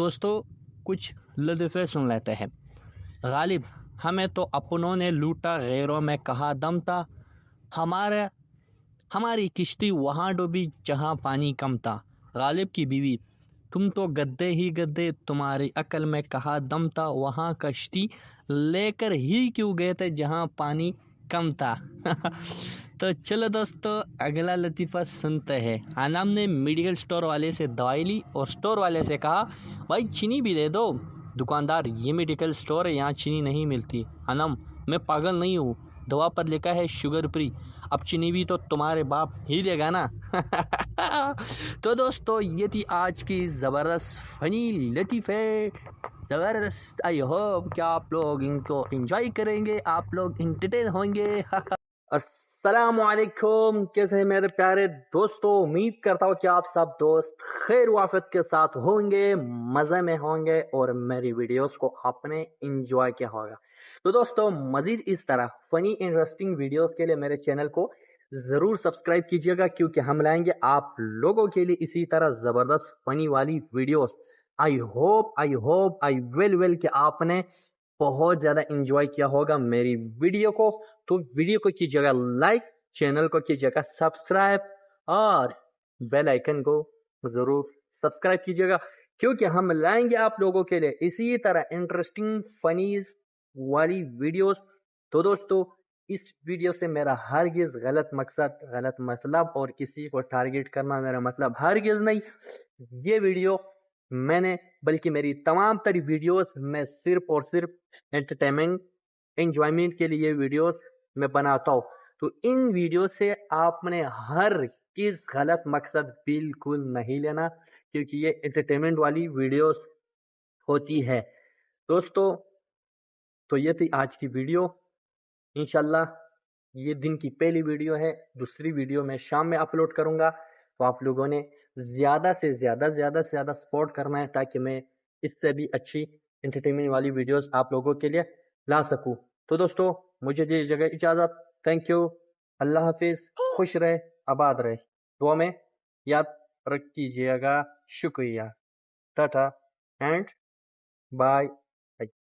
دوستو کچھ لطفے سن لیتے ہیں۔ غالب ہمیں تو اپنوں نے لوٹا، غیروں میں کہاں دم تھا، ہماری کشتی وہاں ڈوبی جہاں پانی کم تھا۔ غالب کی بیوی تم تو گدے ہی گدے، تمہاری عقل میں کہاں دم تھا، وہاں کشتی لے کر ہی کیوں گئے تھے جہاں پانی کم تھا۔ تو چلو دوستو اگلا لطیفہ سنتے ہیں۔ انم نے میڈیکل سٹور والے سے دوائی لی اور سٹور والے سے کہا بھائی چینی بھی دے دو۔ دکاندار یہ میڈیکل سٹور ہے، یہاں چینی نہیں ملتی۔ انم میں پاگل نہیں ہوں، دوا پر لکھا ہے شوگر فری، اب چینی بھی تو تمہارے باپ ہی دے گا نا۔ تو دوستو یہ تھی آج کی زبردست فنی لطیفے، زبردست۔ آئی ہوپ کہ آپ لوگ ان کو انجوائے کریں گے، آپ لوگ انٹرٹین ہوں گے۔ السلام علیکم، کیسے ہیں میرے پیارے دوستو؟ امید کرتا ہوں کہ آپ سب دوست خیر و عافیت کے ساتھ ہوں گے، مزے میں ہوں گے اور میری ویڈیوز کو آپ نے انجوائے کیا ہوگا۔ تو دوستو مزید اس طرح فنی انٹرسٹنگ ویڈیوز کے لیے میرے چینل کو ضرور سبسکرائب کیجیے گا، کیونکہ ہم لائیں گے آپ لوگوں کے لیے اسی طرح زبردست فنی والی ویڈیوز۔ آئی ہوپ آئی ول کہ آپ نے بہت زیادہ انجوائے کیا ہوگا میری ویڈیو کو۔ تو ویڈیو کو کیجیے گا لائک، چینل کو کیجیے گا سبسکرائب اور بیل آئیکن کو ضرور سبسکرائب کیجیے گا، کیونکہ ہم لائیں گے آپ لوگوں کے لیے اسی طرح انٹرسٹنگ فنیز والی ویڈیوز۔ تو دوستو اس ویڈیو سے میرا ہرگز غلط مقصد، غلط مطلب اور کسی کو ٹارگٹ کرنا میرا مطلب ہرگز نہیں۔ یہ ویڈیو میں نے بلکہ میری تمام تری ویڈیوز میں صرف اور صرف انٹرٹینمنٹ، انجوائمنٹ کے لیے ویڈیوز میں بناتا ہوں۔ تو ان ویڈیو سے آپ نے ہرگز غلط مقصد بالکل نہیں لینا، کیونکہ یہ انٹرٹینمنٹ والی ویڈیوز ہوتی ہے۔ دوستو تو یہ تھی آج کی ویڈیو، انشاءاللہ یہ دن کی پہلی ویڈیو ہے، دوسری ویڈیو میں شام میں اپلوڈ کروں گا۔ تو آپ لوگوں نے زیادہ سے زیادہ سپورٹ کرنا ہے تاکہ میں اس سے بھی اچھی انٹرٹینمنٹ والی ویڈیوز آپ لوگوں کے لیے لا سکوں۔ تو دوستو مجھے دی جگہ اجازت، تھینک یو، اللہ حافظ، خوش رہے، آباد رہے، دعا میں یاد رکھ کیجیے گا، شکریہ، ٹاٹا اینڈ بائے۔